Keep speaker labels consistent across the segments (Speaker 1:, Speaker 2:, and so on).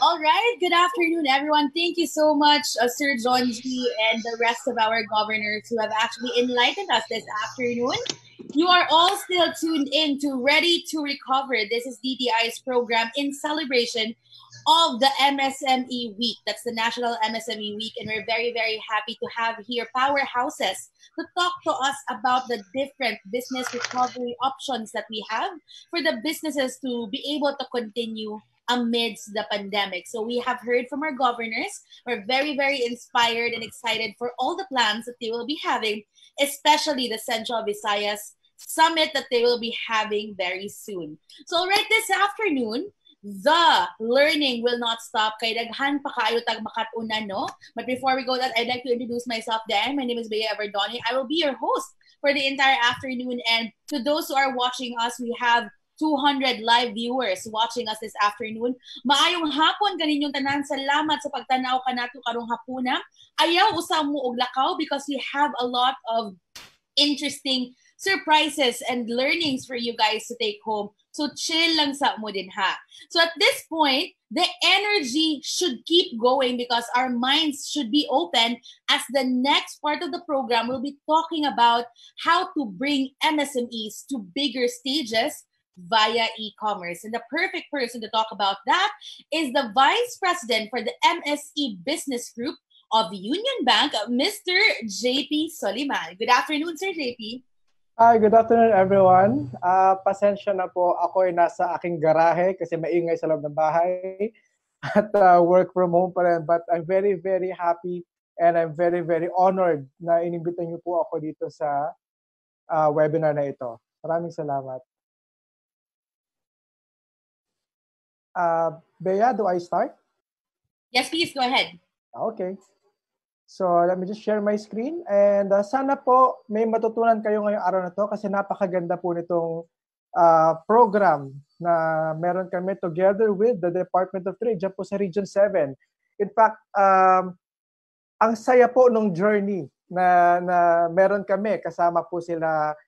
Speaker 1: All right. Good afternoon, everyone. Thank you so much, Sir John G. and the rest of our governors who have actually enlightened us this afternoon. You are all still tuned in to Ready to Recover. This is DTI's program in celebration of the MSME Week. That's the National MSME Week. And we're very, very happy to have here powerhouses to talk to us about the different business recovery options that we have for the businesses to be able to continue amidst the pandemic. So we have heard from our governors. We're very, very inspired and excited for all the plans that they will be having, especially the Central Visayas Summit that they will be having very soon. So right this afternoon, the learning will not stop. Kay daghan pa kayo tag makatuna, no? But before we go that, I'd like to introduce myself then. My name is Bea Verdoni. I will be your host for the entire afternoon. And to those who are watching us, we have 200 live viewers watching us this afternoon. Maayong hapon kaninyong tanan. Salamat sa pagtanaw kanato karong hapuna. Ayaw usam mo og lakaw because we have a lot of interesting surprises and learnings for you guys to take home. So chill lang sa mo din ha. So at this point, the energy should keep going because our minds should be open as the next part of the program will be talking about how to bring MSMEs to bigger stages via e-commerce. And the perfect person to talk about that is the Vice President for the MSE Business Group of Union Bank, Mr. JP Soliman. Good afternoon, Sir JP.
Speaker 2: Hi, good afternoon everyone. Pasensya na po, ako ay nasa aking garahe kasi maingay sa loob ng bahay at work from home pa rin. But I'm very, very happy and I'm very, very honored na inimbita niyo po ako dito sa webinar na ito. Maraming salamat. Bea, do I start?
Speaker 1: Yes, please, go ahead.
Speaker 2: Okay. So let me just share my screen and sana po may matutunan kayo ngayong araw na to kasi napakaganda po nitong program na meron kami together with the Department of Trade dyan po sa Region 7. In fact, ang saya po nung journey na meron kami kasama po sila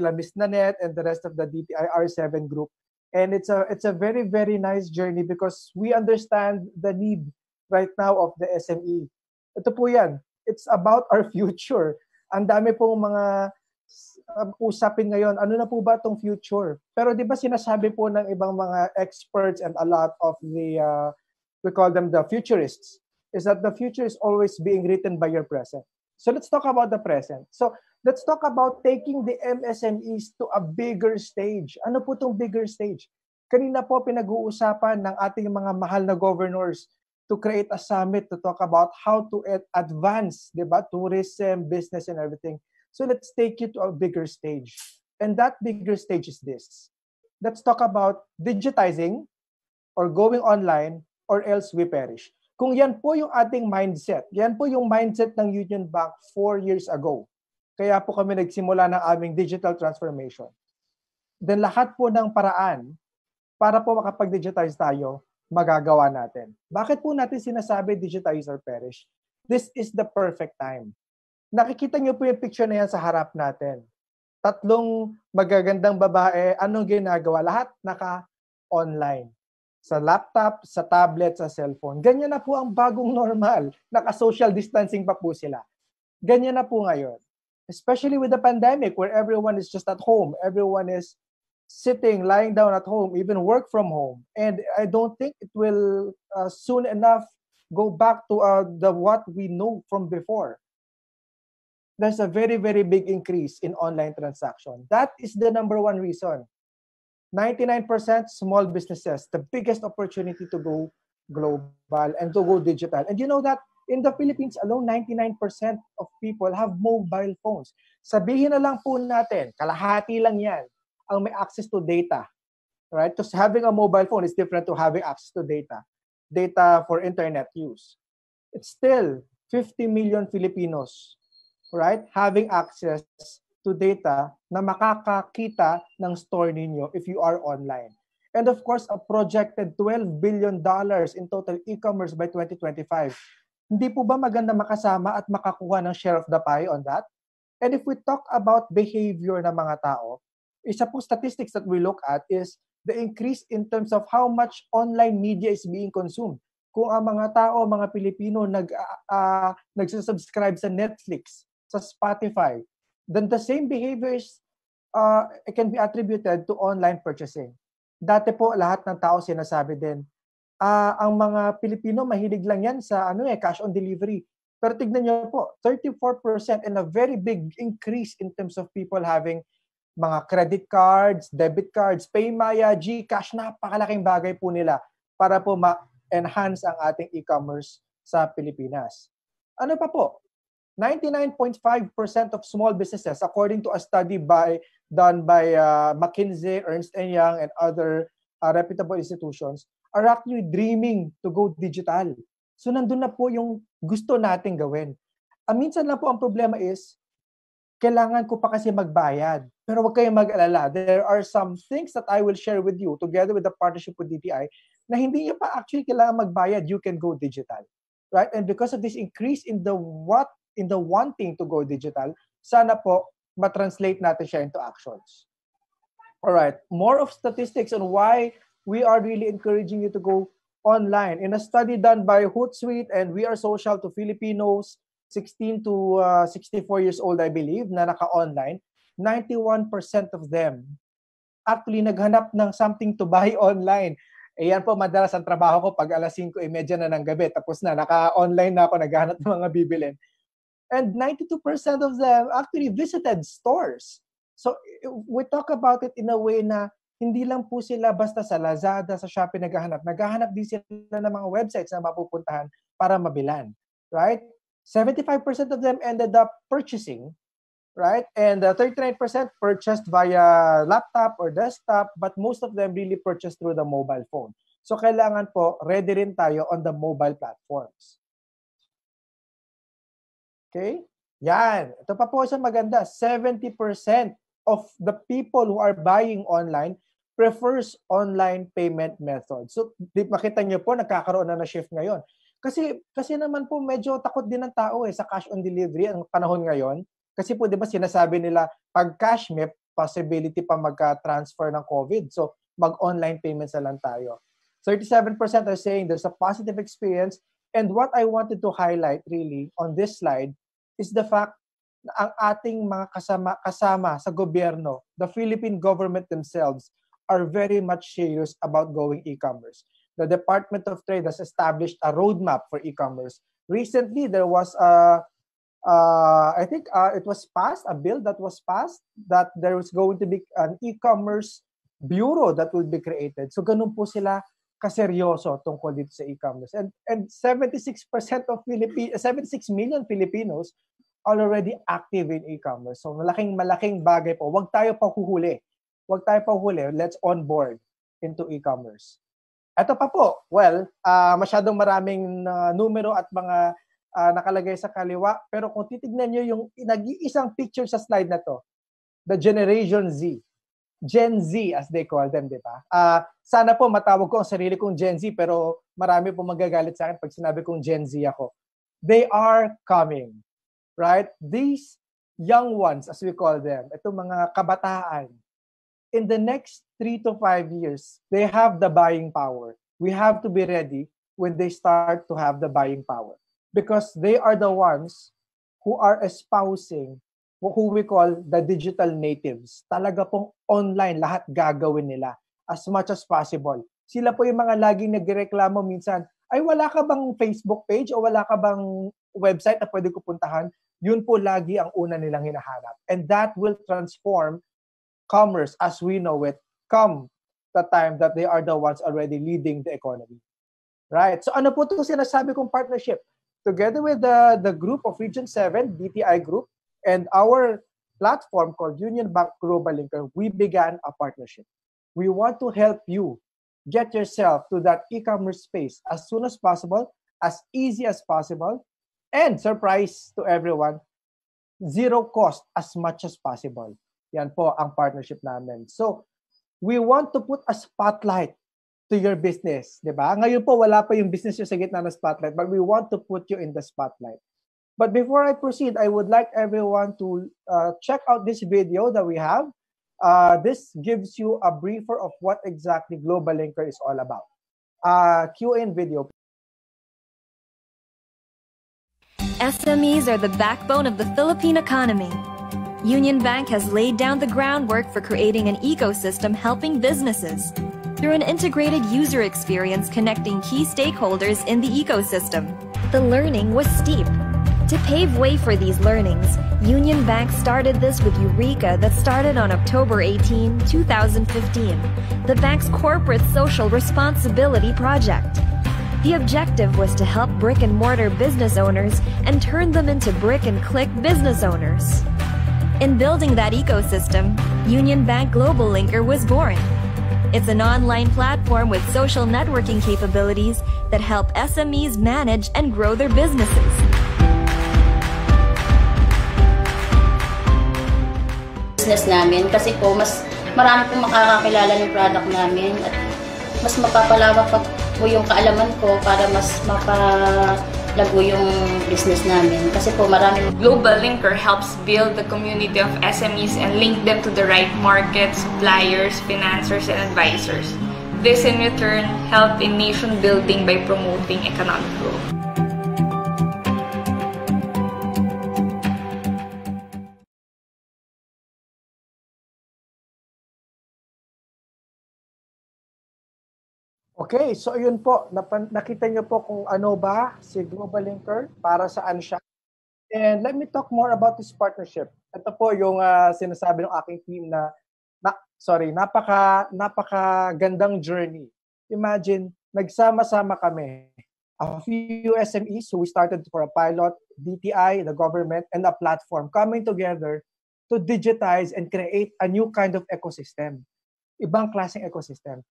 Speaker 2: Miss Nanette and the rest of the DTI7 group. And it's a very, very nice journey because we understand the need right now of the SME. Ito po yan. It's about our future. Ang dami pong mga usapin ngayon. Ano na po ba itong future? Pero di ba sinasabi po ng ibang mga experts and a lot of the, we call them the futurists, is that the future is always being written by your present. So let's talk about the present. So let's talk about taking the MSMEs to a bigger stage. Ano po itong bigger stage? Kanina po pinag-uusapan ng ating mga mahal na governors to create a summit to talk about how to advance, diba, tourism, business, and everything. So let's take you to a bigger stage. And that bigger stage is this. Let's talk about digitizing or going online or else we perish. Kung yan po yung ating mindset, yan po yung mindset ng Union Bank 4 years ago. Kaya po kami nagsimula ng aming digital transformation. Then lahat po ng paraan para po makapag-digitize tayo, magagawa natin. Bakit po natin sinasabi digitize or perish? This is the perfect time. Nakikita niyo po yung picture na yan sa harap natin. Tatlong magagandang babae, anong ginagawa? Lahat naka-online. Sa laptop, sa tablet, sa cellphone. Ganyan na po ang bagong normal. Naka-social distancing pa po sila. Ganyan na po ngayon. Especially with the pandemic where everyone is just at home. Everyone is sitting, lying down at home, even work from home. And I don't think it will soon enough go back to what we know from before. There's a very, very big increase in online transaction. That is the number one reason. 99% small businesses, the biggest opportunity to go global and to go digital. And you know that in the Philippines alone, 99% of people have mobile phones. Sabihin na lang po natin, kalahati lang yan ang may access to data, right? Because having a mobile phone is different to having access to data for internet use. It's still 50 million Filipinos, right, having access to data na makakakita ng store ninyo if you are online. And of course, a projected $12 billion in total e-commerce by 2025. Hindi po ba maganda makasama at makakuha ng share of the pie on that? And if we talk about behavior ng mga tao, isa po statistics that we look at is the increase in terms of how much online media is being consumed. Kung ang mga tao, mga Pilipino nagsasubscribe sa Netflix, sa Spotify, then the same behaviors it can be attributed to online purchasing. Dati po lahat ng tao sinasabi din, ang mga Pilipino mahilig lang yan sa cash on delivery. Pero tignan niyo po, 34% and a very big increase in terms of people having mga credit cards, debit cards, Paymaya, GCash, napakalaking bagay po nila para po ma-enhance ang ating e-commerce sa Pilipinas. Ano pa po? 99.5% of small businesses, according to a study done by McKinsey, Ernst & Young, and other reputable institutions, are actually dreaming to go digital. So nandun na po yung gusto nating gawin. Minsan lang po ang problema is, kailangan ko pa kasi magbayad. Pero huwag kayong mag-alala. There are some things that I will share with you together with the partnership with DTI na hindi nyo pa actually kailangan magbayad, you can go digital. Right? And because of this increase in the wanting to go digital, sana po matranslate natin siya into actions. Alright, more of statistics on why we are really encouraging you to go online. In a study done by Hootsuite and We Are Social to Filipinos 16 to 64 years old, I believe, na naka-online, 91% of them actually naghanap ng something to buy online. Yan po, madalas ang trabaho ko pag alas 5:30 na ng gabi, tapos na, naka-online na ako, naghahanap ng mga bibilin. And 92% of them actually visited stores. So we talk about it in a way na hindi lang po sila basta sa Lazada, sa Shopee naghahanap din sila ng mga websites na mapupuntahan para mabilan, right? 75% of them ended up purchasing, right? And 39% purchased via laptop or desktop, but most of them really purchased through the mobile phone. So kailangan po ready rin tayo on the mobile platforms. Okay? Yan. Ito pa po isang maganda. 70% of the people who are buying online prefers online payment method. So, makita niyo po, nagkakaroon na shift ngayon. Kasi naman po, medyo takot din ng tao sa cash on delivery ang panahon ngayon. Kasi po, di ba, sinasabi nila, pag cash, may possibility pa magka-transfer ng COVID. So, mag-online payments na lang tayo. 37% are saying there's a positive experience. And what I wanted to highlight really on this slide is the fact na ang ating mga kasama sa gobyerno, the Philippine government themselves, are very much serious about going e-commerce. The Department of Trade has established a roadmap for e-commerce. Recently, there was I think it was passed, a bill that was passed, that there was going to be an e-commerce bureau that will be created. So ganun po sila kaseryoso tungkol dito sa e-commerce. And 76% of 76 million Filipinos are already active in e-commerce. So malaking bagay po. Huwag tayo pahuhuli. Let's onboard into e-commerce. Ito pa po. Well, masyadong maraming numero at mga nakalagay sa kaliwa. Pero kung titignan nyo yung nag-iisang picture sa slide na to, the Generation Z. Gen Z as they call them, di ba? Sana po matawag ko ang sarili kong Gen Z, pero marami po magagalit sa akin pag sinabi kong Gen Z ako. They are coming, right? These young ones, as we call them, itong mga kabataan, in the next 3 to 5 years, they have the buying power. We have to be ready when they start to have the buying power. Because they are the ones who are espousing who we call the digital natives. Talaga pong online, lahat gagawin nila as much as possible. Sila po yung mga laging nagreklamo minsan, ay wala ka bang Facebook page o wala ka bang website na pwede ko puntahan? Yun po lagi ang una nilang hinahanap. And that will transform commerce as we know it come the time that they are the ones already leading the economy. Right? So ano po itong sinasabi kong partnership? Together with the group of Region 7, DTI Group, and our platform called Union Bank Global Linker, we began a partnership. We want to help you get yourself to that e-commerce space as soon as possible, as easy as possible, and surprise to everyone, zero cost as much as possible. Yan po ang partnership namin. So, we want to put a spotlight to your business, di ba? Ngayon po, wala pa yung business yung sa gitna ng spotlight, but we want to put you in the spotlight. But before I proceed, I would like everyone to check out this video that we have. This gives you a briefer of what exactly Global Linker is all about. Cue in video.
Speaker 3: SMEs are the backbone of the Philippine economy. Union Bank has laid down the groundwork for creating an ecosystem helping businesses through an integrated user experience connecting key stakeholders in the ecosystem. The learning was steep. To pave way for these learnings, Union Bank started this with Eureka that started on October 18, 2015, the bank's corporate social responsibility project. The objective was to help brick-and-mortar business owners and turn them into brick-and-click business owners. In building that ecosystem, Union Bank Global Linker was born. It's an online platform with social networking capabilities that help SMEs manage and grow their businesses.
Speaker 4: Business namin kasi po mas marami pong makakakilala ng product namin at mas mapapalawak pa po yung kaalaman ko para mas mapalago yung business namin kasi po marami.
Speaker 5: Global Linker helps build the community of SMEs and link them to the right markets, suppliers, financiers, and advisors. This in return help in nation building by promoting economic growth.
Speaker 2: Okay, so yun po, nakita niyo po kung ano ba si Global Linker, para saan siya. And let me talk more about this partnership. Ito po yung sinasabi ng aking team na napaka-gandang journey. Imagine, nagsama-sama kami. A few SMEs who we started for a pilot, DTI, the government, and a platform coming together to digitize and create a new kind of ecosystem. Ibang klaseng ecosystem.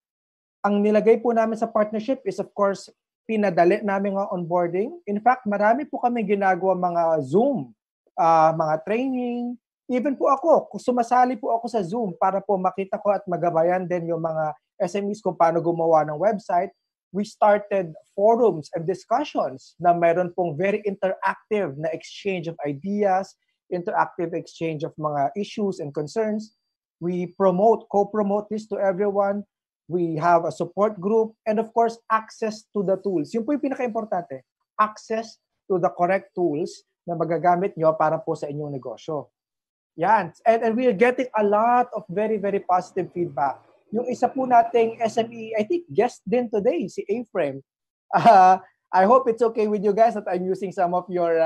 Speaker 2: Ang nilagay po namin sa partnership is, of course, pinadali namin ang onboarding. In fact, marami po kami ginagawa mga Zoom, mga training. Even po ako, sumasali po ako sa Zoom para po makita ko at magabayan din yung mga SMEs kung paano gumawa ng website. We started forums and discussions na mayroon pong very interactive na exchange of ideas, interactive exchange of mga issues and concerns. We co-promote this to everyone. We have a support group, and of course, access to the tools. Yun po yung pinaka-importante, access to the correct tools na magagamit nyo para po sa inyong negosyo. Yan. And we are getting a lot of very, very positive feedback. Yung isa po nating SME, I think guest din today, si A-Frame. I hope it's okay with you guys that I'm using some of your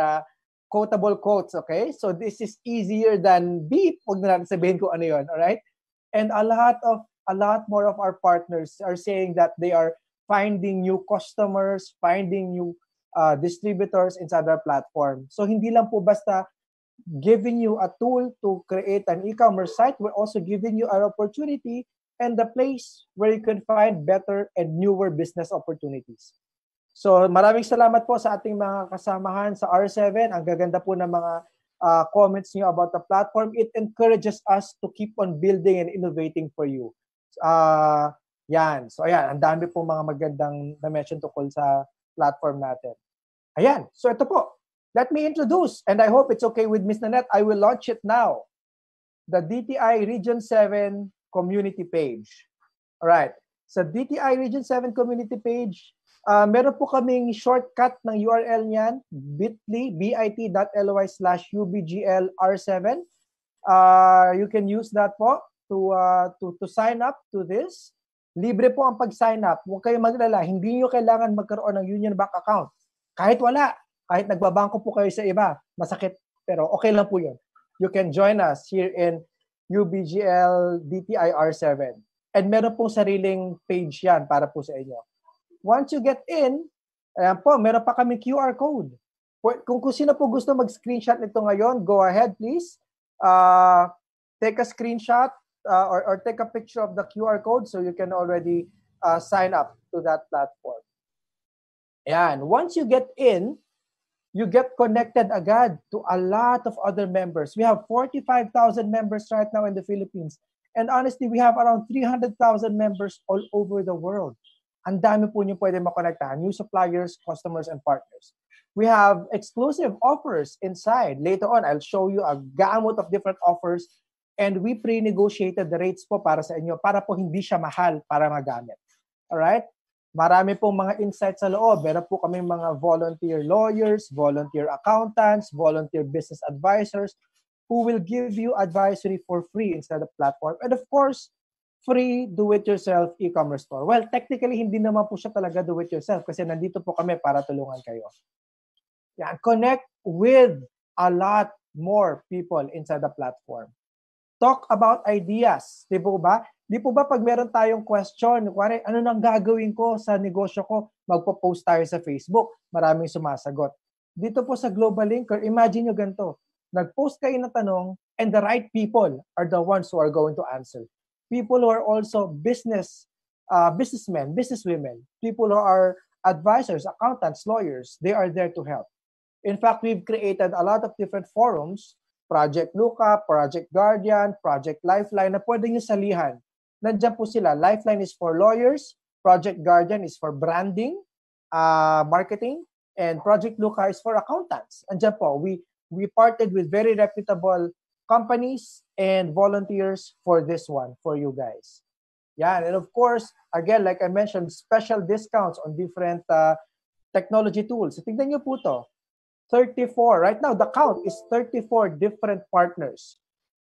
Speaker 2: quotable quotes, okay? So this is easier than beep. Huwag na natin sabihin ko ano yun, alright? And a lot more of our partners are saying that they are finding new customers, finding new distributors inside our platform. So hindi lang po basta giving you a tool to create an e-commerce site, we're also giving you an opportunity and the place where you can find better and newer business opportunities. So maraming salamat po sa ating mga kasamahan sa R7. Ang gaganda po ng mga comments niyo about the platform. It encourages us to keep on building and innovating for you. Yan. So, ayan. Ang dami pong mga magandang na-mention tukol sa platform natin. Ayan. So, ito po. Let me introduce, and I hope it's okay with Ms. Nanette, I will launch it now. The DTI Region 7 community page. Alright. Sa DTI Region 7 community page, meron po kaming shortcut ng URL niyan, bit.ly/UBGL-R7. You can use that po to sign up to this. Libre po ang pag-sign up. Huwag kayong maglala. Hindi nyo kailangan magkaroon ng Union Bank account. Kahit wala. Kahit nagbabangko po kayo sa iba. Masakit. Pero okay lang po yun. You can join us here in UBGL DTI R7. And meron pong sariling page yan para po sa inyo. Once you get in, ayan po, meron pa kami QR code. Kung sino po gusto mag-screenshot nito ngayon, go ahead please. Take a screenshot or take a picture of the QR code so you can already sign up to that platform. Ayan. Once you get in, you get connected agad to a lot of other members. We have 45,000 members right now in the Philippines. And honestly, we have around 300,000 members all over the world. Ang dami po niyo pwede makonektahan. New suppliers, customers, and partners. We have exclusive offers inside. Later on, I'll show you a gamut of different offers And we pre-negotiated the rates po para sa inyo para po hindi siya mahal para magamit. Alright? Marami pong mga insights sa loob. Meron po kami mga volunteer lawyers, volunteer accountants, volunteer business advisors who will give you advisory for free inside the platform. And of course, free do-it-yourself e-commerce store. Well, technically, hindi naman po siya talaga do-it-yourself kasi nandito po kami para tulungan kayo. Yan, connect with a lot more people inside the platform. Talk about ideas. Di po ba? Di po ba pag meron tayong question, kuwari, ano nang gagawin ko sa negosyo ko? Magpo-post tayo sa Facebook. Maraming sumasagot. Dito po sa Global Linker, imagine nyo ganito. Nag-post kayo ng tanong and the right people are the ones who are going to answer. People who are also businessmen, businesswomen, people who are advisors, accountants, lawyers, they are there to help. In fact, we've created a lot of different forums, Project Lookup, Project Guardian, Project Lifeline, na pwede nyo salihan. Nandiyan po sila. Lifeline is for lawyers, Project Guardian is for branding, marketing, and Project Lookup is for accountants. Nandiyan po, we partnered with very reputable companies and volunteers for this one, for you guys. Yeah, and of course, again, like I mentioned, special discounts on different technology tools. So, tignan nyo po to. 34. Right now, the count is 34 different partners.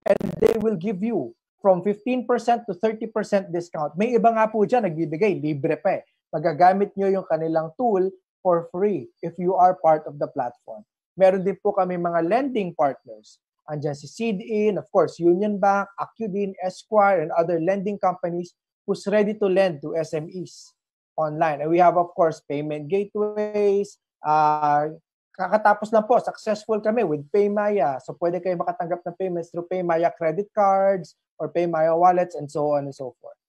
Speaker 2: And they will give you from 15% to 30% discount. May iba nga po dyan, nagbibigay, libre pa eh. Magagamit nyo yung kanilang tool for free if you are part of the platform. Meron din po kami mga lending partners. Andyan si Seed-In, of course, Union Bank, Accudin, Esquire, and other lending companies who's ready to lend to SMEs online. And we have, of course, payment gateways. Kakatapos lang po, successful kami with Paymaya. So pwede kayo makatanggap ng payments through Paymaya credit cards or Paymaya wallets and so on and so forth.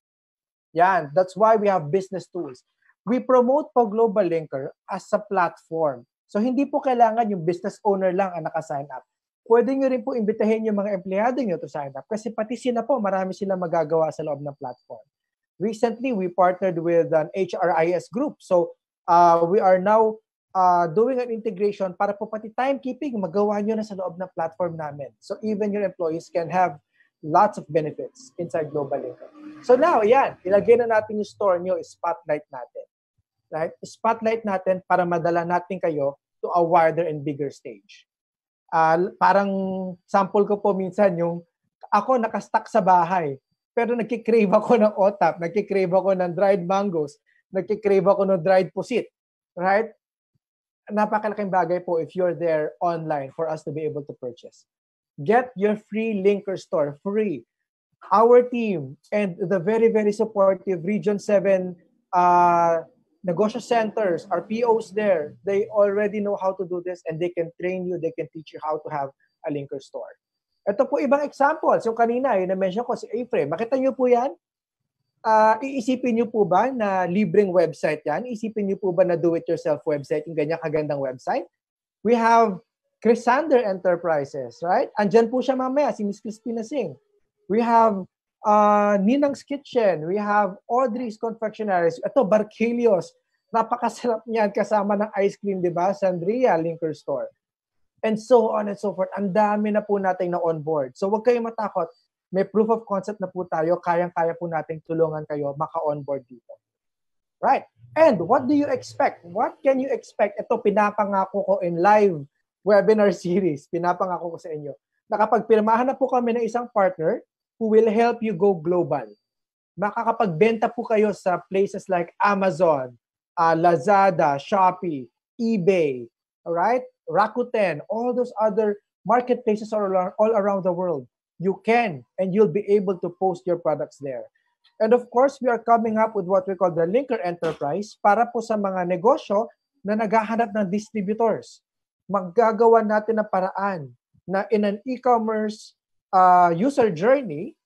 Speaker 2: Yan, that's why we have business tools. We promote po Global Linker as a platform. So hindi po kailangan yung business owner lang ang naka-sign up. Pwede nyo rin po imbitahin yung mga empleyado nyo to sign up kasi pati sila po, marami silang magagawa sa loob ng platform. Recently, we partnered with an HRIS group. So we are now doing an integration para po pati timekeeping, magawa nyo na sa loob ng platform namin. So even your employees can have lots of benefits inside Global Linker. So now, yan, ilagay na natin yung store nyo, spotlight natin. Right? Spotlight natin para madala natin kayo to a wider and bigger stage. Parang sample ko po minsan yung ako nakastuck sa bahay pero nagkikrave ako ng otap, nagkikrave ako ng dried mangoes, nagkikrave ako ng dried pusit. Right? Napakalaking bagay po if you're there online for us to be able to purchase. Get your free Linker store, free. Our team and the very, very supportive Region 7 negosyo centers, our POs there, they already know how to do this and they can train you, they can teach you how to have a Linker store. Ito po ibang examples. Yung kanina, yung na-mention ko si A-Frame. Makita nyo po yan? Iisipin nyo po ba na libreng website yan? Iisipin nyo po ba na do-it-yourself website, yung ganyan kagandang website? We have Chrysander Enterprises, right? Andyan po siya mamaya, si Miss Christina Singh. We have Ninang's Kitchen. We have Audrey's Confectionaries. Ito, Barquilios. Napakasarap niyan kasama ng ice cream, di ba? Sandria, Linker Store. And so on and so forth. Ang dami na po natin na on board. So huwag kayong matakot. May proof of concept na po tayo. Kayang-kaya po natin tulungan kayo maka-on board dito. Right. And what do you expect? What can you expect? Ito, pinapangako ko in live webinar series. Pinapangako ko sa inyo. Na kapag pirmahan na po kami ng isang partner who will help you go global. Makakapagbenta po kayo sa places like Amazon, Lazada, Shopee, eBay, all right? Rakuten, all those other marketplaces all around the world. You can and you'll be able to post your products there. And of course, we are coming up with what we call the Linker Enterprise para po sa mga negosyo na naghahanap ng distributors. Maggagawa natin ng paraan na in an e-commerce user journey,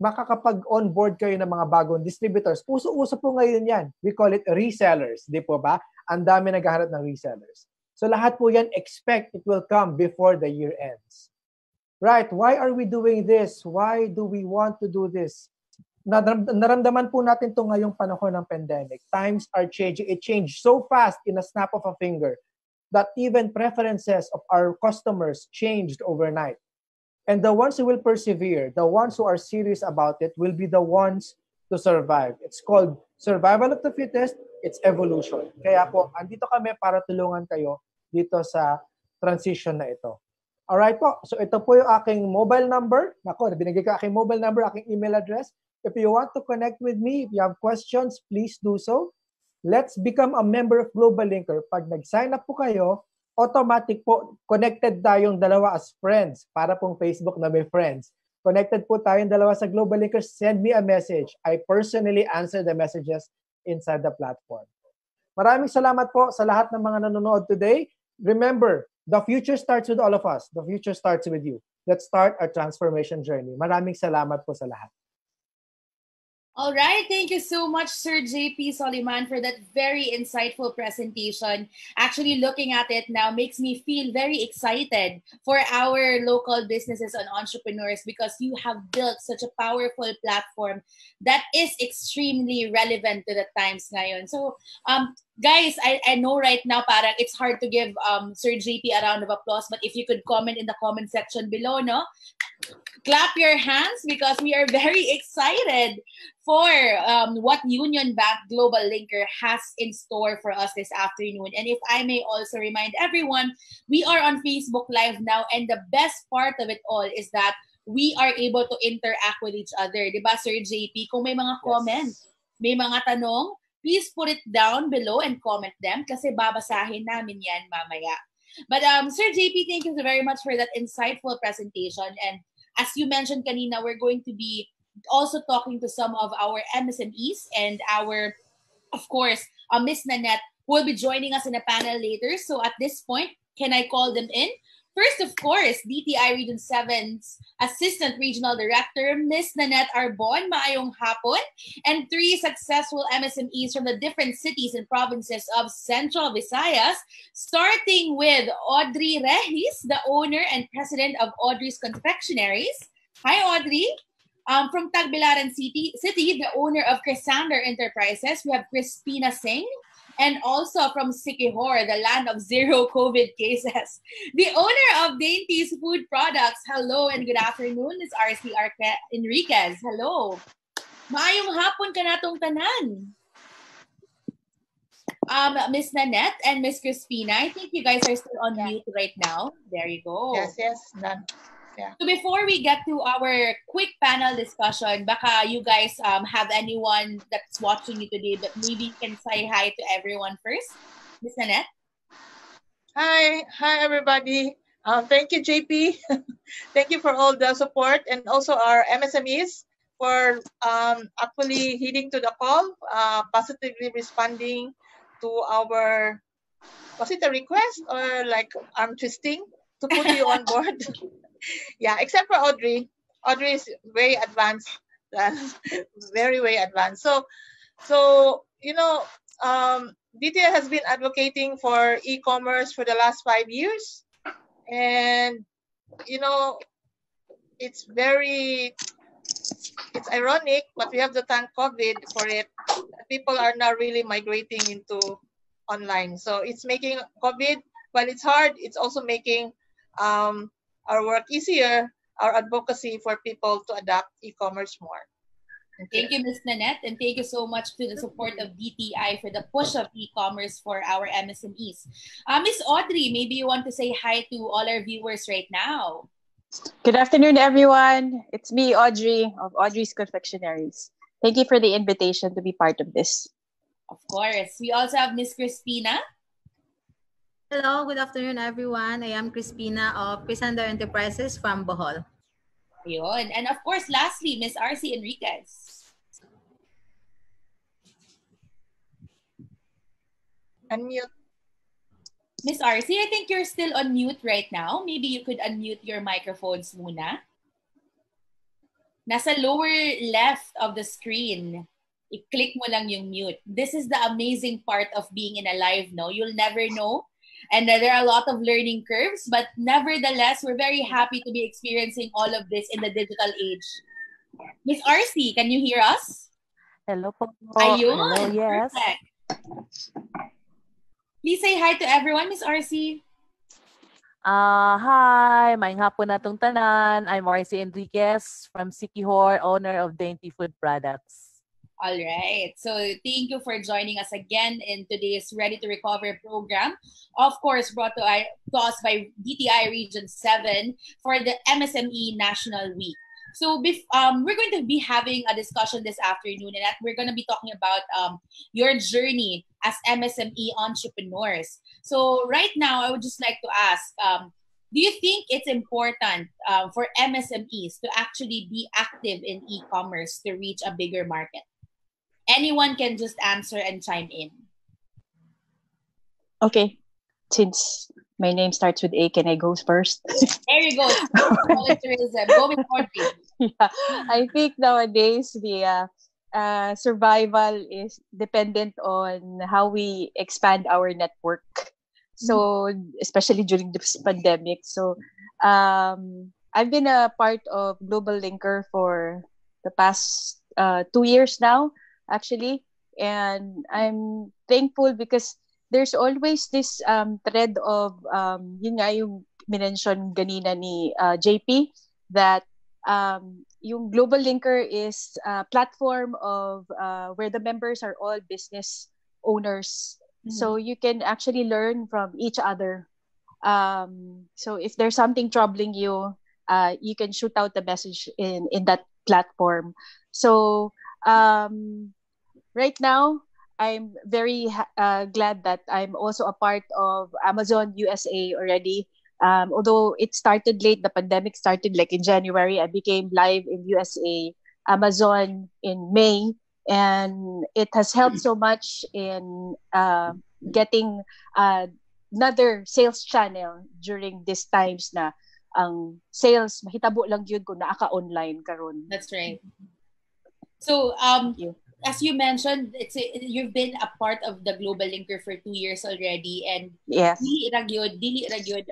Speaker 2: makakapag-onboard kayo ng mga bagong distributors. Uso-uso po ngayon yan. We call it resellers. Di po ba? Ang dami naghahanap ng resellers. So lahat po yan, expect it will come before the year ends. Right? Why are we doing this? Why do we want to do this? Naramdaman po natin ito ngayong panahon ng pandemic. Times are changing. It changed so fast in a snap of a finger that even preferences of our customers changed overnight. And the ones who will persevere, the ones who are serious about it, will be the ones to survive. It's called survival of the fittest, it's evolution. Kaya po, andito kami para tulungan kayo dito sa transition na ito. Alright po, so ito po yung aking mobile number. Nako, binigay ko aking mobile number, aking email address. If you want to connect with me, if you have questions, please do so. Let's become a member of Global Linker. Pag nag-sign up po kayo, automatic po, connected tayong dalawa as friends. Para pong Facebook na may friends. Connected po tayong dalawa sa Global Linker. Send me a message. I personally answer the messages inside the platform. Maraming salamat po sa lahat ng mga nanonood today. Remember, the future starts with all of us. The future starts with you. Let's start our transformation journey. Maraming salamat po sa lahat.
Speaker 1: All right, thank you so much, Sir JP Soliman, for that very insightful presentation. Actually, looking at it now makes me feel very excited for our local businesses and entrepreneurs because you have built such a powerful platform that is extremely relevant to the times ngayon. So, guys, I know right now parang it's hard to give Sir JP a round of applause, but if you could comment in the comment section below, no? Clap your hands because we are very excited for what Union Bank Global Linker has in store for us this afternoon. And if I may also remind everyone, we are on Facebook Live now, and the best part of it all is that we are able to interact with each other. Diba, Sir JP? Kung may mga comments, may mga tanong, please put it down below and comment them kasi babasahin namin yan mamaya. But Sir JP, thank you very much for that insightful presentation. And as you mentioned kanina, we're going to be also talking to some of our MSMEs and our, of course, Miss Nanette will be joining us in a panel later. So at this point, can I call them in? First, of course, DTI Region 7's Assistant Regional Director, Miss Nanette Arbon, maayong hapon, and 3 successful MSMEs from the different cities and provinces of Central Visayas, starting with Audrey Regis, the owner and president of Audrey's Confectionaries. Hi, Audrey. From Tagbilaran City, the owner of Chrysander Enterprises, we have Crispina Singh. And also from Siquijor, the land of zero COVID cases. The owner of Dainty's Food Products. Hello and good afternoon, Ms. RC Enriquez. Hello. Maayong hapon ka natong tanan. Ms. Nanette and Ms. Crispina, I think you guys are still on mute right now. There you go.
Speaker 6: Yes, none. Yeah.
Speaker 1: So before we get to our quick panel discussion, baka you guys have anyone that's watching you today, but maybe you can say hi to everyone first. Ms. Nanette?
Speaker 6: Hi everybody. Thank you, JP. Thank you for all the support and also our MSMEs for actually heeding to the call, positively responding to our, was it a request or like arm twisting to put you on board? Yeah, except for Audrey. Audrey is very advanced, very advanced. So you know, DTI has been advocating for e-commerce for the last 5 years, and you know, it's ironic, but we have to thank COVID for it. People are now really migrating into online. So it's making COVID, but it's hard. It's also making our work easier, our advocacy for people to adopt e-commerce more.
Speaker 1: Thank you, Ms. Nanette, and thank you so much to the support of DTI for the push of e-commerce for our MSMEs. Ms. Audrey, maybe you want to say hi to all our viewers right now.
Speaker 7: Good afternoon, everyone. It's me, Audrey, of Audrey's Confectionaries. Thank you for the invitation to be part of this.
Speaker 1: Of course. We also have Ms. Crispina.
Speaker 8: Hello, good afternoon, everyone. I am Crispina of Chrysander Enterprises from Bohol.
Speaker 1: Ayun. And of course, lastly, Ms. RC Enriquez.
Speaker 6: Unmute.
Speaker 1: Ms. RC, I think you're still on mute right now. Maybe you could unmute your microphones muna. Nasa lower left of the screen, i-click mo lang yung mute. This is the amazing part of being in a live, no? You'll never know. And there are a lot of learning curves, but nevertheless, we're very happy to be experiencing all of this in the digital age. Ms. RC, can you hear us?
Speaker 9: Hello po.
Speaker 1: Ayun.
Speaker 9: Hello, yes.
Speaker 1: Perfect. Please say hi to everyone, Ms. RC.
Speaker 9: Hi, maayong hapon natong tanan. I'm Marcy Enriquez from Sikihor, owner of Dainty Food Products.
Speaker 1: All right. So thank you for joining us again in today's Ready to Recover program. Of course, brought to us by DTI Region 7 for the MSME National Week. So we're going to be having a discussion this afternoon, and we're going to be talking about your journey as MSME entrepreneurs. So right now, I would just like to ask, do you think it's important for MSMEs to actually be active in e-commerce to reach a bigger market? Anyone can just answer and chime in.
Speaker 7: Okay. Since my name starts with A, can I go first?
Speaker 1: There you go. Volunteerism. Go with Audrey.
Speaker 7: Yeah. I think nowadays the survival is dependent on how we expand our network. So, especially during this pandemic. So, I've been a part of Global Linker for the past 2 years now, actually. And I'm thankful because there's always this thread of, yun nga yung minention ganina ni JP, that yung Global Linker is a platform of where the members are all business owners. So you can actually learn from each other. So if there's something troubling you, you can shoot out the message in that platform. So right now, I'm very glad that I'm also a part of Amazon USA already. Although it started late, the pandemic started like in January. I became live in USA, Amazon in May. And it has helped so much in getting another sales channel during these times na ang sales mahitabo lang yun kung naaka-online karon.
Speaker 1: That's right. So as you mentioned, you've been a part of the Global Linker for 2 years already, and
Speaker 7: yes,
Speaker 1: dili ra gyud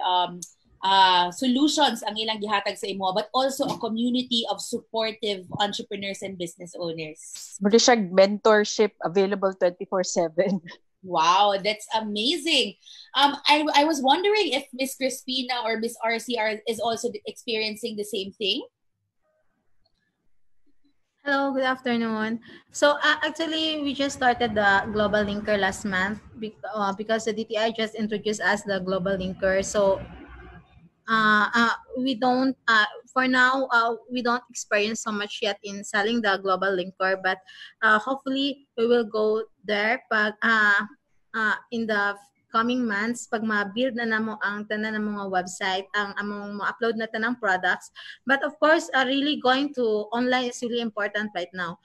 Speaker 1: solutions ang ilang gihatag sa imo, but also a community of supportive entrepreneurs and business owners.
Speaker 7: Muli siya mentorship available 24/7.
Speaker 1: Wow, that's amazing. I was wondering if Miss Crispina or Miss RCR is also experiencing the same thing.
Speaker 8: Hello, good afternoon. So actually, we just started the Global Linker last month because the DTI just introduced us the Global Linker. So we don't for now we don't experience so much yet in selling the Global Linker, but hopefully we will go there in the coming months pag ma-build na namo ang tanan ng mga website, ang among ma-upload na tanang products. But of course, really going to online is really important right now,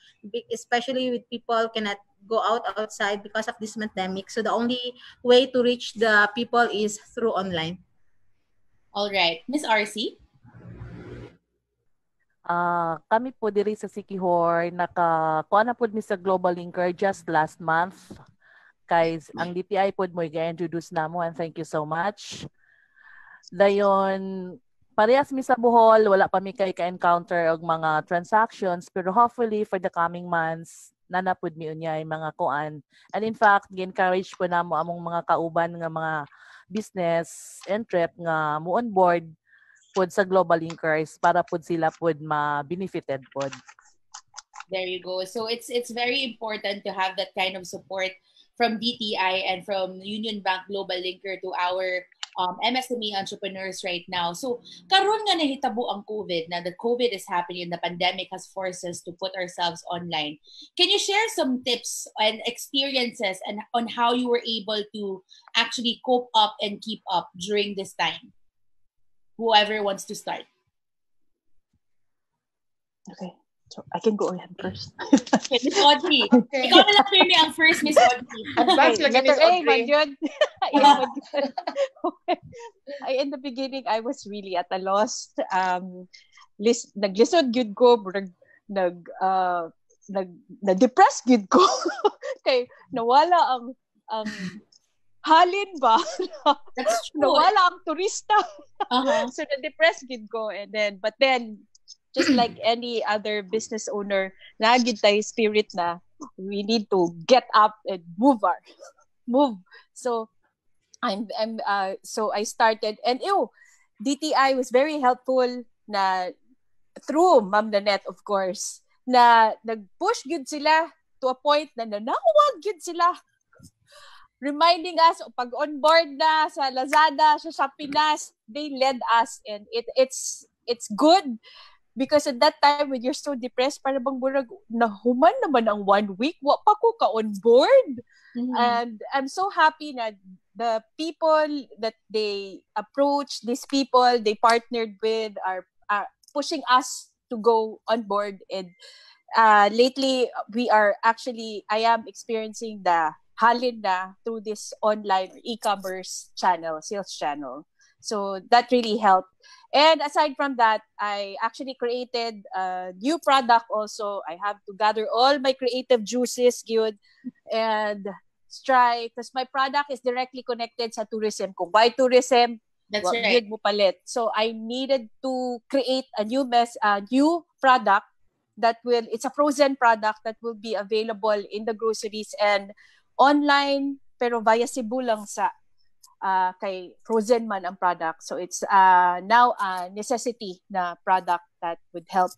Speaker 8: especially with people cannot go outside because of this pandemic. So the only way to reach the people is through online.
Speaker 1: All right. Miss RC?
Speaker 9: Kami po diri sa Sikihor, nakakuha na po mi sa Global Linker just last month. Guys, ang DTI po mo i-introduce na mo, and thank you so much. Dayon, parehas mi sa Bohol, wala pa mi kay ka-encounter og mga transactions, pero hopefully for the coming months, nanapod mi unyay mga kuan. And in fact, gi-encourage po namo among mga kauban nga mga business and trip nga mo on board pod sa Global Linkers para pod sila pod ma-benefited pod.
Speaker 1: There you go. So it's very important to have that kind of support from DTI and from Union Bank Global Linker to our MSME entrepreneurs right now. So karon nga nahitabo ang COVID, na the COVID is happening and the pandemic has forced us to put ourselves online. Can you share some tips and experiences and on how you were able to actually cope up and keep up during this time? Whoever wants to start.
Speaker 7: Okay. So I can go ahead first.
Speaker 1: Okay, Miss Audrey. Okay. Ikaw na lang firme ang first, Miss Audrey.
Speaker 6: Advance lang Miss Audrey.
Speaker 7: In the beginning, I was really at a loss. Naglisod gyud ko, na-depress gyud ko. Kay nawala ang halin ba?
Speaker 1: That's true.
Speaker 7: Nawala ang turista.
Speaker 1: Uh-huh.
Speaker 7: So na-depress gyud ko, but then just like any other business owner, nagid tayo spirit na we need to get up and move. So So I started, and DTI was very helpful na through Ma'am Nanette, of course, na nag-push good sila to a point na nanawag good sila, reminding us pag on board na sa Lazada, sa Pinas, they led us, and it's good because at that time when you're so depressed, para bang burag nahuman naman ang 1 week, wa pa ko ka on board. And I'm so happy na the people that they approached, these people they partnered with are pushing us to go on board. And lately I am experiencing the halin na through this online e-commerce channel, sales channel. So that really helped. And aside from that, I actually created a new product also. I have to gather all my creative juices, good, and try, because my product is directly connected sa tourism. Kung why tourism,
Speaker 1: that's right.
Speaker 7: Mo palit. So I needed to create a new product that it's a frozen product that will be available in the groceries and online, pero via Cebu lang sa kay frozen man ang product. So it's now a necessity na product that would help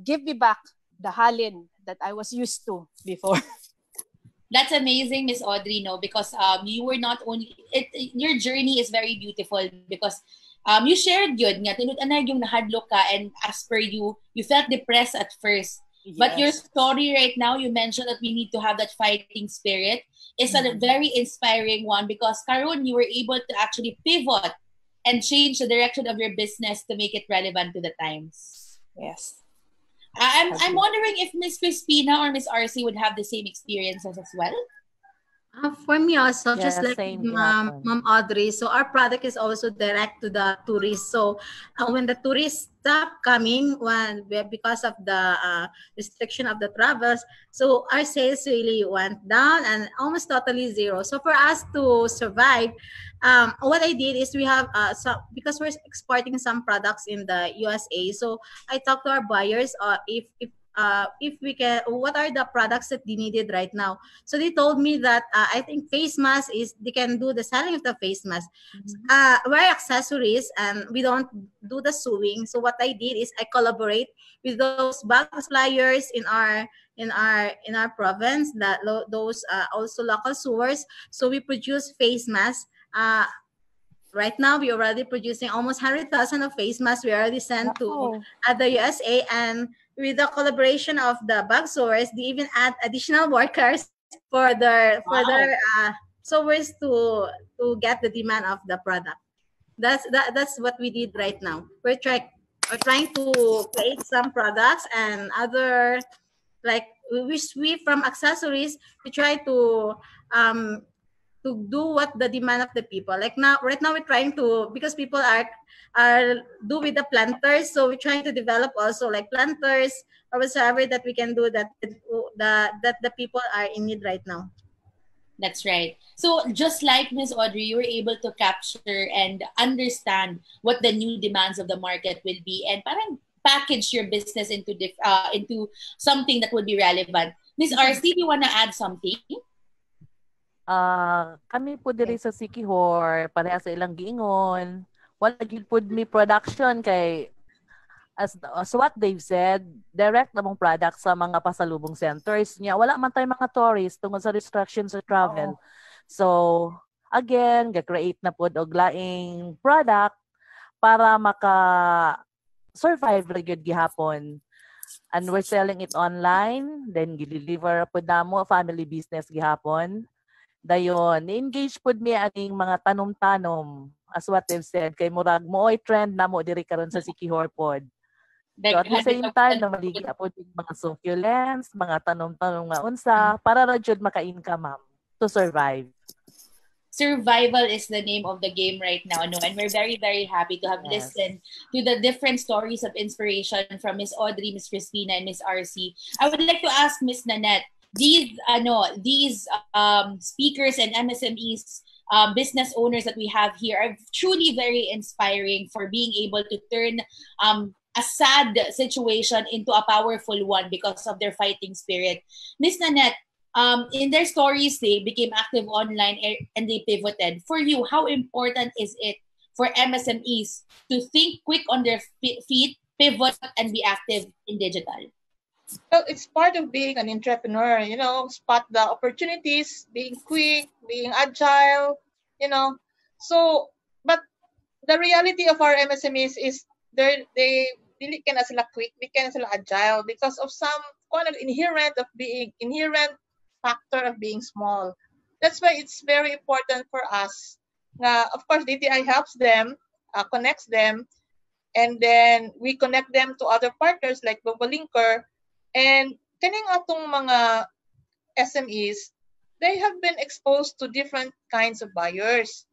Speaker 7: give me back the halin that I was used to before.
Speaker 1: That's amazing, Miss Audrey, no? Because you were not only your journey is very beautiful because you shared yun nga tinud-anay yung nahadlok ka, and as per you felt depressed at first. Yes. But your story right now, you mentioned that we need to have that fighting spirit. It's a very inspiring one because karon you were able to actually pivot and change the direction of your business to make it relevant to the times.
Speaker 7: Yes.
Speaker 1: I'm wondering if Miss Crispina or Miss RC would have the same experiences as well.
Speaker 8: For me also, just like Ma'am Audrey, so our product is also direct to the tourists. So when the tourists stop coming because of the restriction of the travels, so our sales really went down and almost totally zero. So for us to survive, what I did is we have because we're exporting some products in the USA. So I talked to our buyers if we can, what are the products that they needed right now. So they told me that I think face mask they can do the selling of the face mask. We're accessories and we don't do the sewing. So what I did is I collaborate with those bag suppliers in our province, that those also local sewers. So we produce face masks. Right now, we're already producing almost 100,000 of face masks. We already sent to the USA, and with the collaboration of the bag sewers, they even add additional workers for their sewers to get the demand of the product. That's what we did right now. We're trying to create some products and other, like we from accessories, we try to do what the demand of the people. Like right now we're trying to, because people are do with the planters, so we're trying to develop also like planters or whatever that we can do that the people are in need right now.
Speaker 1: That's right. So just like Ms. Audrey, you were able to capture and understand what the new demands of the market will be, and parang package your business into something that would be relevant. Ms. RC, do you want to add something?
Speaker 9: Kami po diri sa Sikihor, pareha sa ilang giingon, wala gyud pud mi production kay as what they've said, direct namong product sa mga pasalubong centers niya. Wala man tay mga tourists tungod sa restrictions sa travel. So again, ga-create na pud og laing product para maka survive ra gyud gihapon. And we're selling it online, then gi-deliver pud namo family business gihapon. Dayon, engage pud mi aning mga tanom-tanom, as what they've said, kay murag mooy trend na mo diri karon sa Sikihor pod. So at the same time, namaligya po mga succulents, mga tanom-tanom nga unsa, para ra jud maka-income, ma'am, to survive.
Speaker 1: Survival is the name of the game right now, no? And we're very, very happy to have listened to the different stories of inspiration from Miss Audrey, Miss Crispina, and Miss RC. I would like to ask Miss Nanette, these speakers and MSMEs, business owners that we have here are truly very inspiring for being able to turn a sad situation into a powerful one because of their fighting spirit. Miss Nanette, In their stories, they became active online and they pivoted. For you, how important is it for MSMEs to think quick on their feet, pivot, and be active in digital?
Speaker 6: Well, it's part of being an entrepreneur, spot the opportunities, being quick, being agile, you know. So, but the reality of our MSMEs is they really can sila quick, they can sila agile because of some kind of inherent factor of being small. That's why it's very important for us. Of course, DTI helps them, connects them, and then we connect them to other partners like Global Linker. And kaning atong mga SMEs, they have been exposed to different kinds of buyers.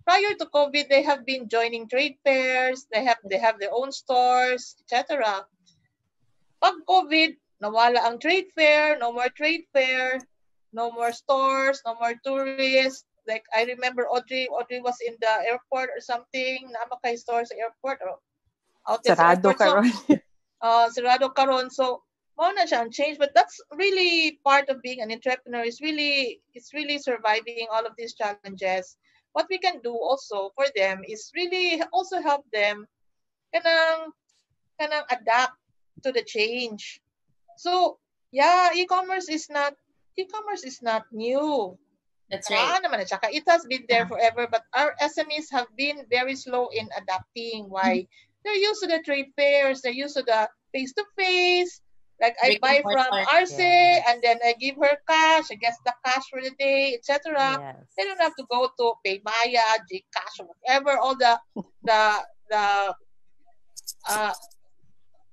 Speaker 6: Prior to COVID, they have been joining trade fairs, they have their own stores, etc. Pag COVID, nawala ang trade fair, no more trade fair, no more stores, no more tourists. Like I remember Audrey was in the airport or something, naama kay store sa airport or out sa airport.
Speaker 7: Karon.
Speaker 6: Sarado karon. So mo na siya ang change, but that's really part of being an entrepreneur. It's really surviving all of these challenges. What we can do also for them is really also help them kanang adapt to the change. So yeah, e-commerce is not new.
Speaker 1: That's right.
Speaker 6: It has been there forever, but our SMEs have been very slow in adapting. Why? They're used to the trade fairs, they're used to the face-to-face. Like I buy from Arce, and then I give her cash, I guess the cash for the day, etc.
Speaker 9: Yes.
Speaker 6: They don't have to go to PayMaya, Gcash, or whatever, all the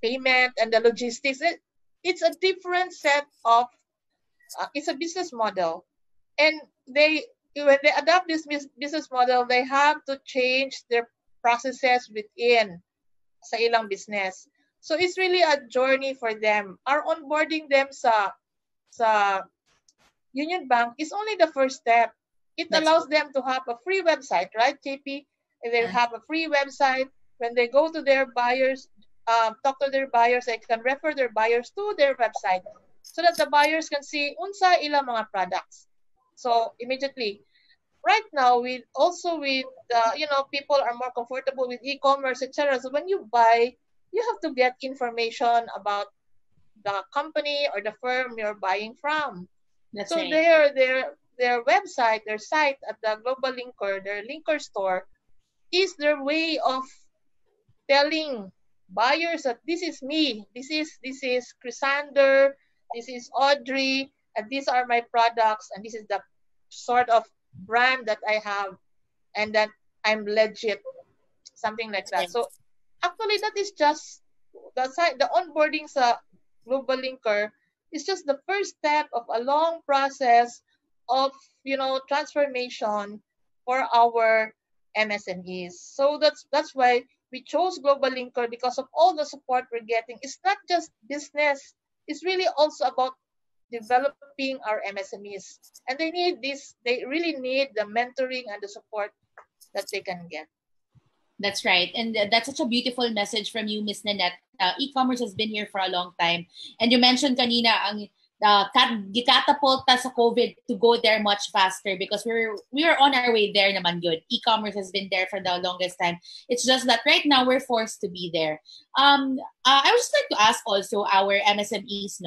Speaker 6: payment and the logistics. It's a different set of, it's a business model. And when they adopt this business model, they have to change their processes within sa ilang business. So it's really a journey for them. Our onboarding them sa Union Bank is only the first step. It allows them to have a free website, right, JP? And they have a free website. When they go to their buyers, talk to their buyers, they can refer their buyers to their website so that the buyers can see unsa ilang mga products. So immediately, right now, people are more comfortable with e-commerce, etc. So when you buy, you have to get information about the company or the firm you're buying from.
Speaker 1: That's
Speaker 6: so
Speaker 1: right.
Speaker 6: their website, their site at the Global Linker, their Linker store, is their way of telling buyers that this is me, this is Chrysander, this is Audrey, and these are my products, and this is the sort of brand that I have, and that I'm legit, something like that. So actually, that is just the onboarding sa Global Linker is just the first step of a long process of transformation for our MSMEs. So that's why we chose Global Linker, because of all the support we're getting. It's not just business; it's really also about developing our MSMEs, and they need this. They really need the mentoring and the support that they can get.
Speaker 1: That's right. And that's such a beautiful message from you, Miss Nanette. E-commerce has been here for a long time. And you mentioned kanina ang gikatapulta sa COVID to go there much faster because we were on our way there naman yun. E-commerce has been there for the longest time. It's just that right now we're forced to be there. I would just like to ask also our MSMEs,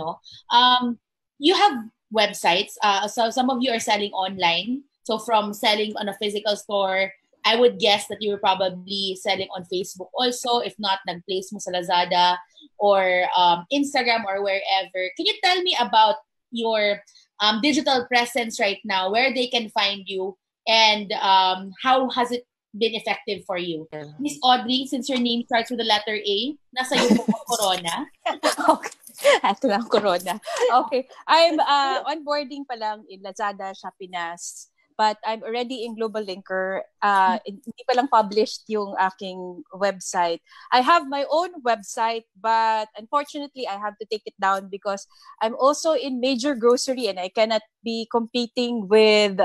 Speaker 1: you have websites. So some of you are selling online. So from selling on a physical store, I would guess that you were probably selling on Facebook also. If not, nag-place mo sa Lazada or Instagram or wherever. Can you tell me about your digital presence right now, where they can find you, and how has it been effective for you? Miss Audrey, since your name starts with the letter A, nasa iyo po Corona.
Speaker 7: Okay. Ito lang, Corona. Okay. I'm onboarding pa lang in Lazada, Shopee, but I'm already in Global Linker. Hindi pa lang published yung aking website. I have my own website, but unfortunately, I have to take it down because I'm also in major grocery and I cannot be competing with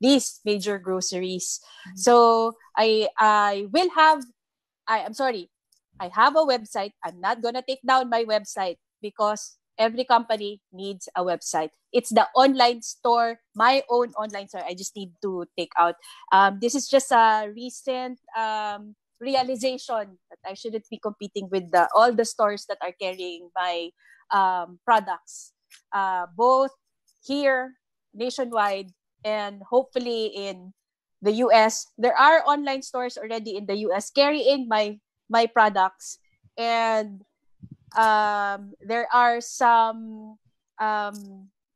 Speaker 7: these major groceries. Mm-hmm. So I'm sorry. I have a website. I'm not gonna take down my website because every company needs a website. It's the online store, my own online store. I just need to take out. This is just a recent realization that I shouldn't be competing with all the stores that are carrying my products, both here, nationwide, and hopefully in the US. There are online stores already in the US carrying my products, and there are some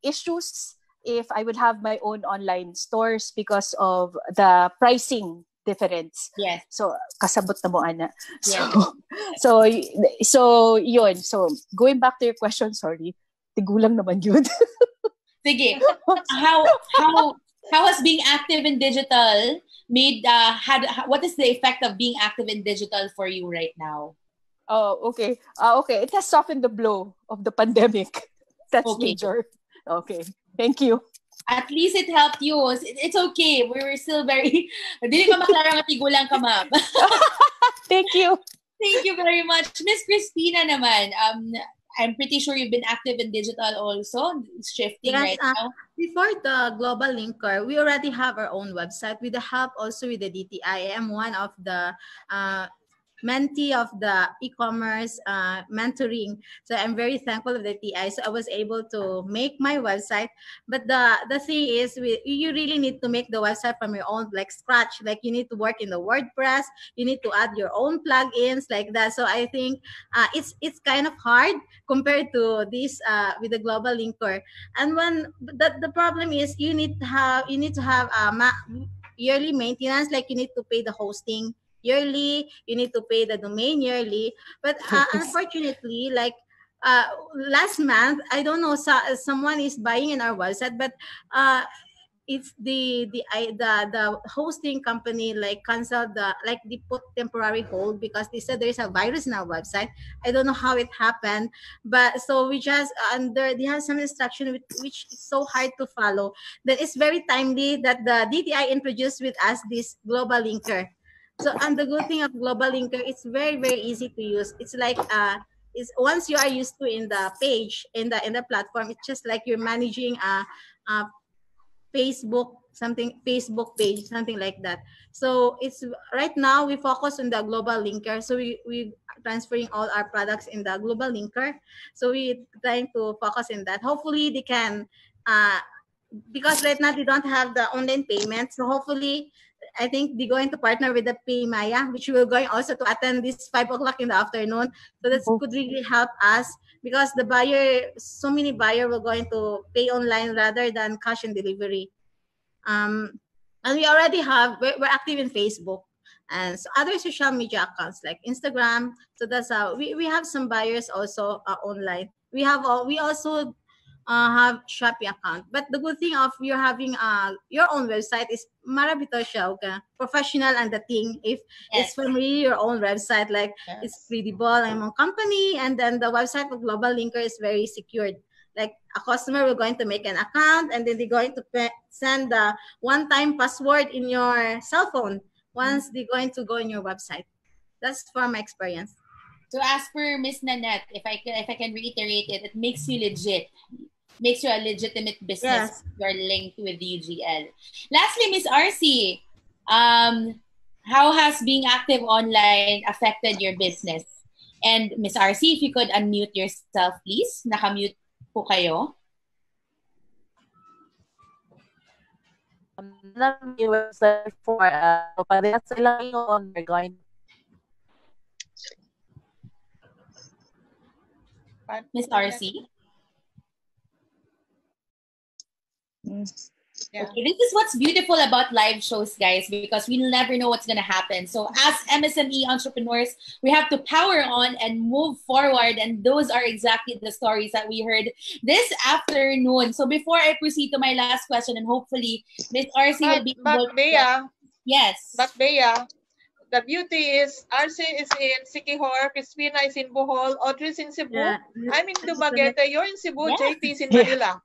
Speaker 7: issues if I would have my own online stores because of the pricing difference.
Speaker 1: Yes.
Speaker 7: So kasabot na mo ana.
Speaker 1: Yes.
Speaker 7: So yun. So going back to your question, sorry. Tigulang naman yun.
Speaker 1: Sige. How has being active in digital what is the effect of being active in digital for you right now?
Speaker 7: Oh, okay. Okay. It has softened the blow of the pandemic. That's
Speaker 1: Okay.
Speaker 7: major. Okay. Thank you.
Speaker 1: At least it helped you. It's okay. We were still very... Dili pa maklarang at tigulang ka, ma'am.
Speaker 7: Thank you.
Speaker 1: Thank you very much. Miss Christina naman, I'm pretty sure you've been active in digital also, shifting right now.
Speaker 8: Before the Global Linker, we already have our own website with the help also with the DTI. I am one of the mentee of the e-commerce mentoring. So I'm very thankful of the TI. So I was able to make my website. But the thing is, you really need to make the website from your own, like scratch. Like you need to work in the WordPress. You need to add your own plugins like that. So I think it's kind of hard compared to this with the Global Linker. And when the problem is, you need to have yearly maintenance. Like you need to pay the hosting yearly, you need to pay the domain yearly. But unfortunately, like last month, I don't know, someone is buying in our website, but it's the hosting company like canceled they put temporary hold because they said there's a virus in our website. I don't know how it happened, but so we just they have some instruction which is so hard to follow. That it's very timely that the DTI introduced with us this Global Linker. So, and the good thing of Global Linker, it's very, very easy to use. It's like is once you are used to in the page in the platform, it's just like you're managing a Facebook page, something like that. So it's right now we focus on the Global Linker. So we transferring all our products in the Global Linker. So we trying to focus in that. Hopefully they can because right now they don't have the online payment. So hopefully I think they're going to partner with the Paymaya, which we're going also to attend this 5 o'clock in the afternoon. So that could really help us because the buyer, so many buyers were going to pay online rather than cash and delivery. And we already have, we're active in Facebook and so other social media accounts like Instagram. So that's how we have some buyers also online. We also have Shopee account. But the good thing of you having your own website is marabito siya, okay? Professional and the thing. If it's family, your own website, like it's credible ang mga company, and then the website of Global Linker is very secured. Like a customer will going to make an account and then they're going to send the one-time password in your cell phone once they're going to go in your website. That's from my experience.
Speaker 1: So as per Miss Nanette, if I can reiterate it, it makes you legit. Makes you a legitimate business. You're linked with UGL. Lastly, Miss RC, how has being active online affected your business? And Miss RC, if you could unmute yourself, please. Nakamute po kayo.
Speaker 9: Website for parehas sila ngayon, we're going.
Speaker 1: Miss RC?
Speaker 6: Yeah.
Speaker 1: Okay, this is what's beautiful about live shows, guys, because we never know what's going to happen. So as MSME entrepreneurs, we have to power on and move forward. And those are exactly the stories that we heard this afternoon. So before I proceed to my last question, and hopefully Ms. RC will be able
Speaker 6: to...
Speaker 1: Yes.
Speaker 6: But Bea, the beauty is RC is in Siquijor, Crispina is in Bohol, Audrey is in Cebu. Yeah. I'm in Dumaguete, you're in Cebu, JP is in Manila.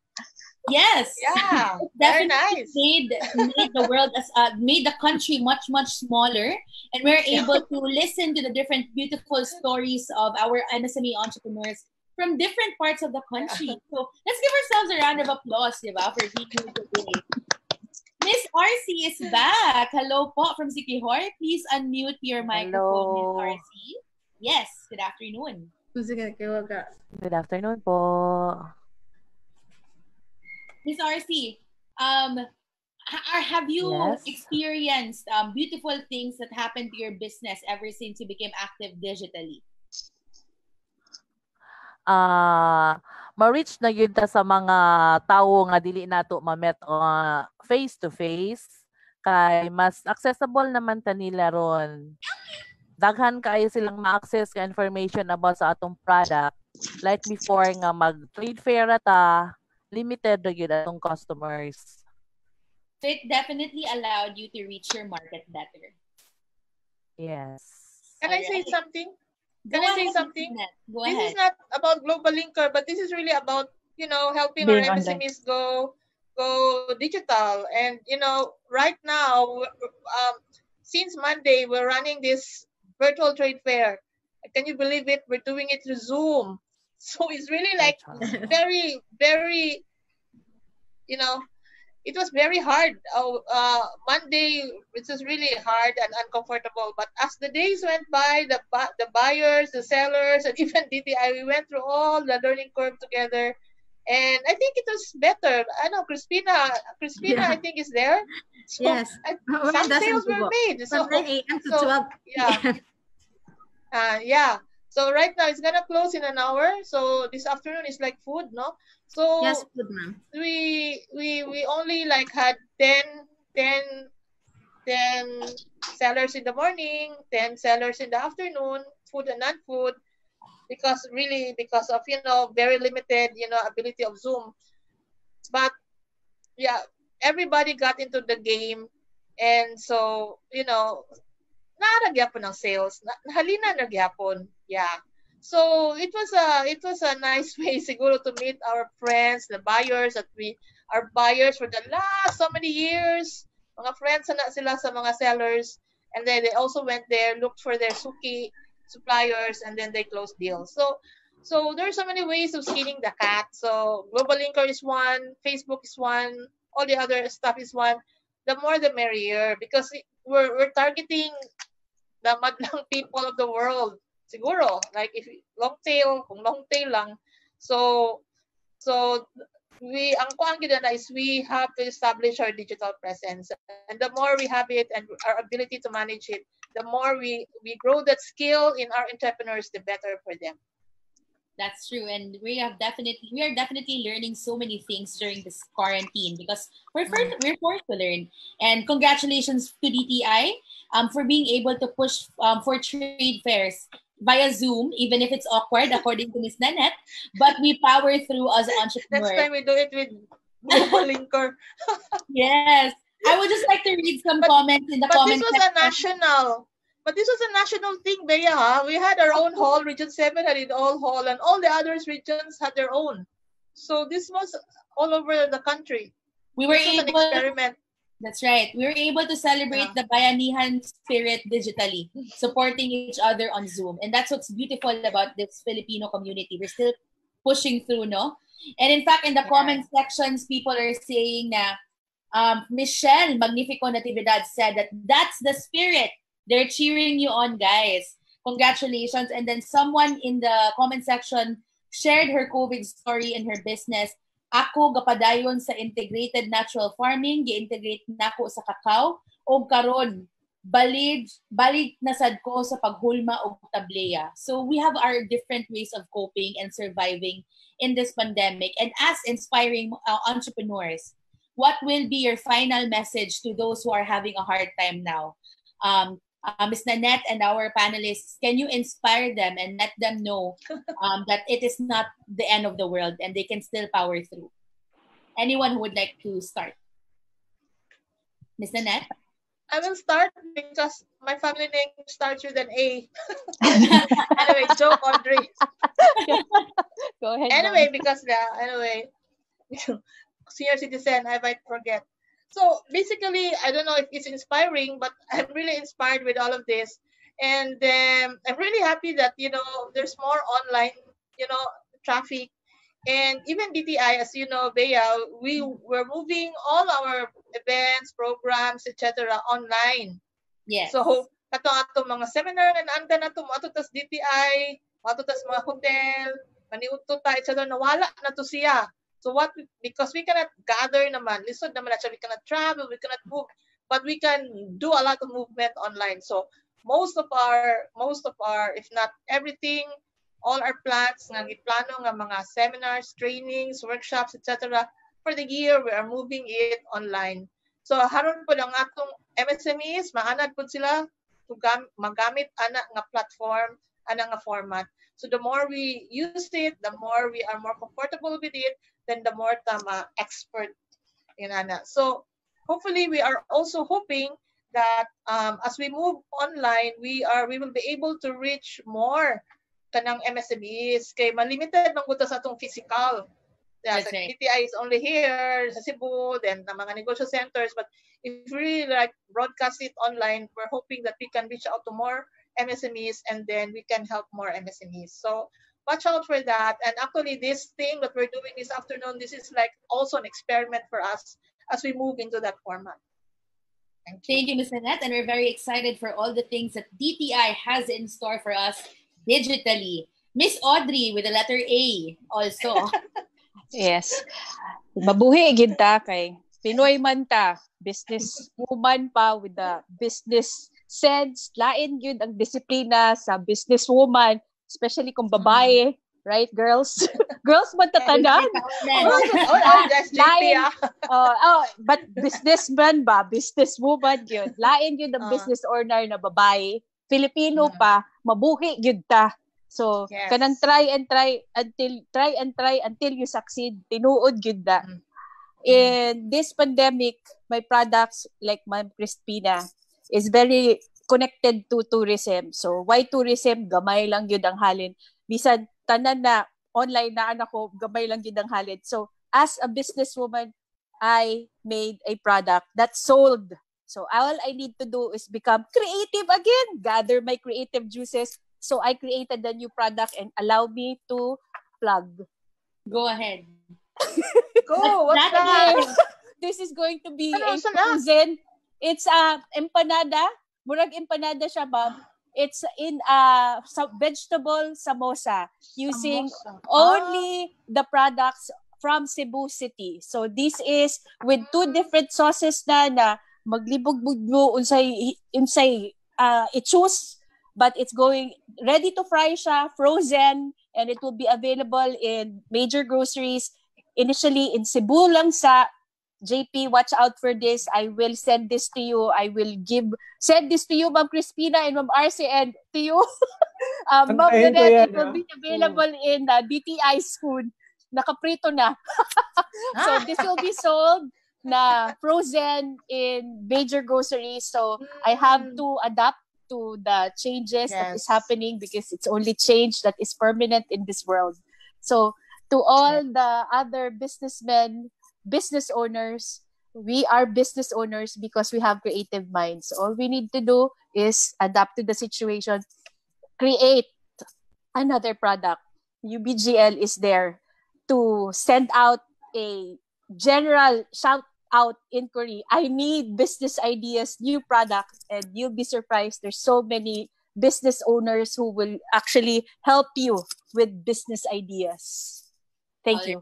Speaker 1: Yes.
Speaker 6: Yeah.
Speaker 1: Definitely
Speaker 6: nice.
Speaker 1: made the world made the country much smaller, and we're able to listen to the different beautiful stories of our MSME entrepreneurs from different parts of the country. So let's give ourselves a round of applause, diba, for being here today. Miss RC is back. Hello po from Sikihor. Please unmute your microphone, Miss RC. Yes, good afternoon.
Speaker 9: Good afternoon po.
Speaker 1: Miss RC, have you experienced beautiful things that happened to your business ever since you became active digitally?
Speaker 9: Ma-reach na yun ta sa mga tao nga dili nato ma-met face to face kay mas accessible naman ta nila ron. Daghan kayo silang ma-access ka information about sa atong product. Like before nga mag-trade fair ta, limited ra gyud atong customers.
Speaker 1: So it definitely allowed you to reach your market better.
Speaker 9: Yes.
Speaker 6: Can I say something? Can I say something?
Speaker 1: Go
Speaker 6: this
Speaker 1: ahead.
Speaker 6: is not about Global Linker, but this is really about, helping our MSMEs go digital. And, right now, since Monday, we're running this virtual trade fair. Can you believe it? We're doing it through Zoom. So it's really like very, very, it was very hard. Monday, it was really hard and uncomfortable. But as the days went by, the buyers, the sellers, and even DTI, we went through all the learning curve together. And I think it was better. I know Crispina, I think, is there. So,
Speaker 8: yes.
Speaker 6: Some sales were made. So,
Speaker 8: 9 a.m. to 12.
Speaker 6: Yeah. So right now it's gonna close in an hour. So this afternoon is like food, no? So
Speaker 8: yes, food, ma'am.
Speaker 6: We only like had 10 sellers in the morning, 10 sellers in the afternoon, food and non-food, because of very limited ability of Zoom. But yeah, everybody got into the game, and so nagyapon ng sales. Halina nagyapon. Yeah. So it was a nice way siguro to meet our friends, the buyers our buyers for the last so many years. Mga friends na sila sa mga sellers, and then they also went there, looked for their suki suppliers, and then they closed deals. So there's so many ways of skinning the cat. So Global Linker is one, Facebook is one, all the other stuff is one. The more the merrier, because we're targeting the madlang people of the world. Siguro, like if long tail lang. So ang kuan gid na is we have to establish our digital presence, and the more we have it and our ability to manage it, the more we grow that skill in our entrepreneurs, the better for them.
Speaker 1: That's true, and we are definitely learning so many things during this quarantine because we're forced to learn. And congratulations to DTI for being able to push for trade fairs via Zoom, even if it's awkward, according to Ms. Nanette. But we power through as entrepreneurs.
Speaker 6: Next time we do it with Global Linker.
Speaker 1: Yes, I would just like to read some comments in the comments.
Speaker 6: But this was a national thing, Bea. We had our own hall. Region 7 had its own hall, and all the other regions had their own. So this was all over the country.
Speaker 1: We were
Speaker 6: able, an experiment.
Speaker 1: That's right. We were able to celebrate the Bayanihan spirit digitally, supporting each other on Zoom. And that's what's beautiful about this Filipino community. We're still pushing through, no? And in fact, in the comment sections, people are saying na Michelle Magnifico Natividad said that's the spirit. They're cheering you on, guys. Congratulations. And then someone in the comment section shared her COVID story in her business. Ako gapadayon sa integrated natural farming, gi-integrate nako sa cacao, o karon balig na sad ko sa paghulma og tableya. So we have our different ways of coping and surviving in this pandemic. And as inspiring entrepreneurs, what will be your final message to those who are having a hard time now? Ms. Nanette and our panelists, can you inspire them and let them know that it is not the end of the world and they can still power through? Anyone who would like to start? Ms. Nanette?
Speaker 6: I will start because my family name starts with an A. Anyway, joke, Audrey.
Speaker 7: Go ahead.
Speaker 6: Anyway, senior citizen, I might forget. So basically, I don't know if it's inspiring, but I'm really inspired with all of this. And I'm really happy that, there's more online, traffic. And even DTI, as you know, Bea, we're moving all our events, programs, etc. online.
Speaker 1: Yes.
Speaker 6: So, ato mga seminar na naanda na ito, ato tas DTI, ato tas mga hotel, maniuto ta, etc. Nawala na to siya. So because we cannot gather naman, lisod naman na siya, we cannot travel, we cannot move, but we can do a lot of movement online. So, most of our, if not everything, all our plans nga giplano nga mga seminars, trainings, workshops, etc. for the year, we are moving it online. So haron po lang atong MSMEs, maanad po sila to magamit ana nga platform, ana nga format. So the more we use it, the more we are more comfortable with it, then the more tama expert in ana. So hopefully we are also hoping that as we move online, we will be able to reach more kanang MSMEs kay malimited man gud sa atong physical. Yeah, so DTI is only here sa Cebu, then the mga negosyo centers, but if we like broadcast it online, we're hoping that we can reach out to more MSMEs and then we can help more MSMEs. So watch out for that. And actually this thing that we're doing this afternoon, this is like also an experiment for us as we move into that format.
Speaker 1: Thank you, Ms. Annette, and we're very excited for all the things that DTI has in store for us digitally. Miss Audrey with the letter A also.
Speaker 7: Yes. Mabuhi gid ta kay Pinoy man ta, business woman pa with the business sense, lain gyud ang disiplina sa business woman, especially kung babae, right girls? Girls man ta tanan. But businessman ba, business woman gyud. Lain gyud ang business owner na babae. Filipino pa, mabuhi gyud ta. So, kanang try and try until you succeed. Tinuod gyud na. In this pandemic, my products like Ma'am Crispina is very connected to tourism. So, why tourism? Gamay lang gyud ang halin. Bisan tanan na online na anak ko, gamay lang gyud ang halin. So, as a businesswoman, I made a product that sold. So all I need to do is become creative again, gather my creative juices. So I created the new product and allow me to plug.
Speaker 1: Go ahead.
Speaker 7: Go. What's that? This is going to be a frozen. It's empanada. Murag empanada siya, ma'am. It's in vegetable samosa using only the products from Cebu City. So this is with 2 different sauces na maglibog-bog mo unsay i-choose, but it's going ready to fry siya, frozen, and it will be available in major groceries. Initially in Cebu lang sa JP, watch out for this. I will send this to you. I will send this to you, Ma'am Crispina and Ma'am Arce, and to you, Ma'am Nanette. It will be available in DTI spoon. Nakaprito na. So this will be sold na frozen in major groceries. So I have to adapt to the changes that is happening because it's only change that is permanent in this world. So to all the other businessmen, business owners, we are business owners because we have creative minds. All we need to do is adapt to the situation, create another product. UBGL is there to send out a general shout out inquiry. I need business ideas, new products, and you'll be surprised. There's so many business owners who will actually help you with business ideas. Thank you.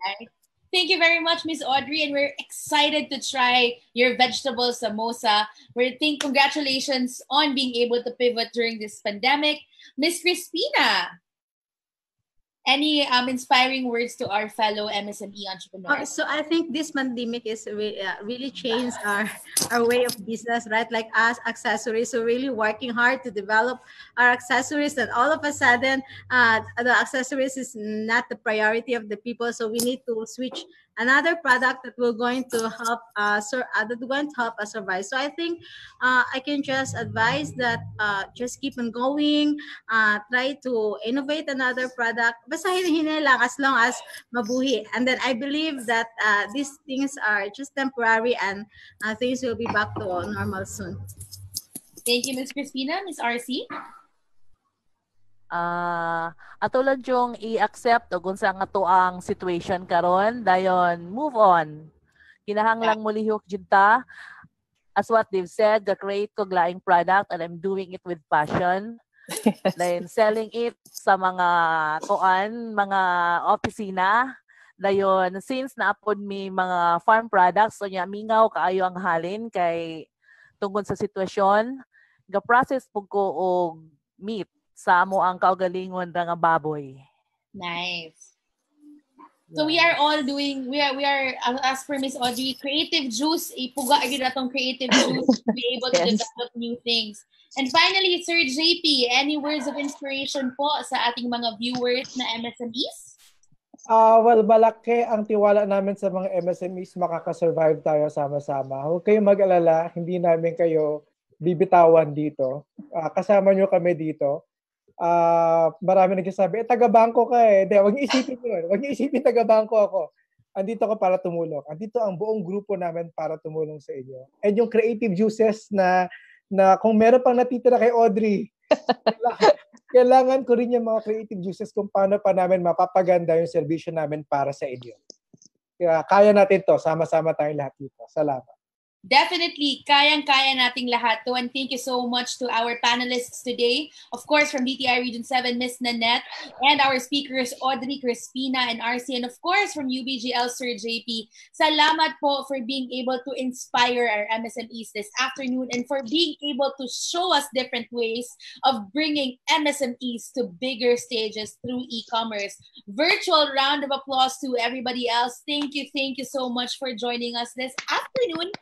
Speaker 1: Thank you very much, Miss Audrey, and we're excited to try your vegetable samosa. Congratulations on being able to pivot during this pandemic. Miss Crispina, any inspiring words to our fellow MSME entrepreneurs?
Speaker 8: So I think this pandemic is really changed our way of business, right? Like us, accessories, so really working hard to develop our accessories, and all of a sudden, the accessories is not the priority of the people. So we need to switch another product that will going to help us survive. So I think I can just advise that just keep on going, try to innovate another product. Basta hinahinay lang as long as mabuhi. And then I believe that these things are just temporary and things will be back to normal soon.
Speaker 1: Thank you, Ms. Crispina. Ms. RC?
Speaker 9: Atulad yung i-accept o kung saan nga to ang situation karon, dayon move on. Kinahanglang mo lihok jud ta. As what they've said, the create ko glaing product and I'm doing it with passion. Then selling it sa mga mga opisina. Dayon since naapod mi mga farm products so nya mingaw kaayo ang halin kay tungkol sa sitwasyon, ga-process pug ko og meat sa amo ang kaugalingon ra nga baboy.
Speaker 1: Nice. So we are all doing, we are as per Miss Audrey, creative juice, ipuga agad atong creative juice to be able to develop new things. And finally, Sir JP, any words of inspiration po sa ating mga viewers na MSMEs?
Speaker 2: Well, malaki ang tiwala namin sa mga MSMEs, makakasurvive tayo sama-sama. Huwag kayong mag-alala, hindi namin kayo bibitawan dito. Kasama nyo kami dito. Marami nagsasabi, taga-bangko ka eh. Hindi, huwag niyo isipin yun. Huwag niyo isipin taga-bangko ako. Andito ako para tumulong. Andito ang buong grupo namin para tumulong sa inyo. And yung creative juices na kung meron pang natitira kay Audrey, kailangan ko rin yung mga creative juices kung paano pa namin mapapaganda yung servisyo namin para sa inyo. Kaya kaya natin to. Sama-sama tayong lahat dito. Salamat.
Speaker 1: Definitely, kayang-kaya nating lahat to. And thank you so much to our panelists today. Of course, from DTI Region 7, Miss Nanette, and our speakers, Audrey, Crispina, and RC. And of course, from UBGL, Sir JP. Salamat po for being able to inspire our MSMEs this afternoon and for being able to show us different ways of bringing MSMEs to bigger stages through e-commerce. Virtual round of applause to everybody else. Thank you so much for joining us this afternoon.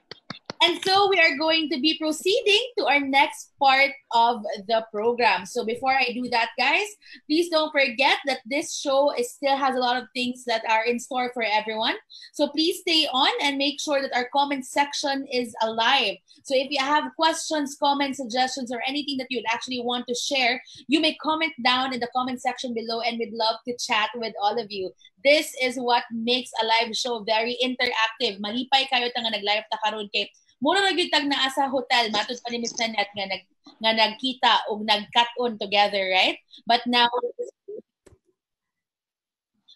Speaker 1: And so we are going to be proceeding to our next part of the program. So before I do that, guys, please don't forget that this show still has a lot of things that are in store for everyone. So please stay on and make sure that our comment section is alive. So if you have questions, comments, suggestions, or anything that you'd actually want to share, you may comment down in the comment section below and we'd love to chat with all of you. This is what makes a live show very interactive. Malipay kayo ta nga nag-live ta karon kay mura na gyud tag naa sa hotel matud pa ni Miss Nanette nga nagkita og nag-cut-on together, right? But now,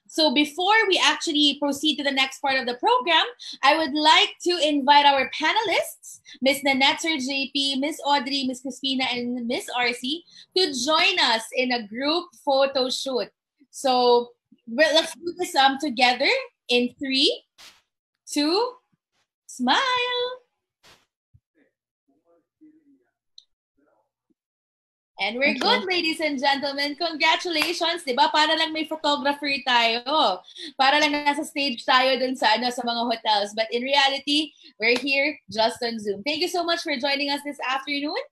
Speaker 1: so before we actually proceed to the next part of the program, I would like to invite our panelists, Miss Nanette, Sir JP, Miss Audrey, Miss Crispina, and Miss RC to join us in a group photo shoot. So let's do this together in 3, 2, smile. And we're good, ladies and gentlemen. Congratulations, di ba? Para lang may photographer tayo. Para lang nasa stage tayo dun sa mga hotels. But in reality, we're here just on Zoom. Thank you so much for joining us this afternoon.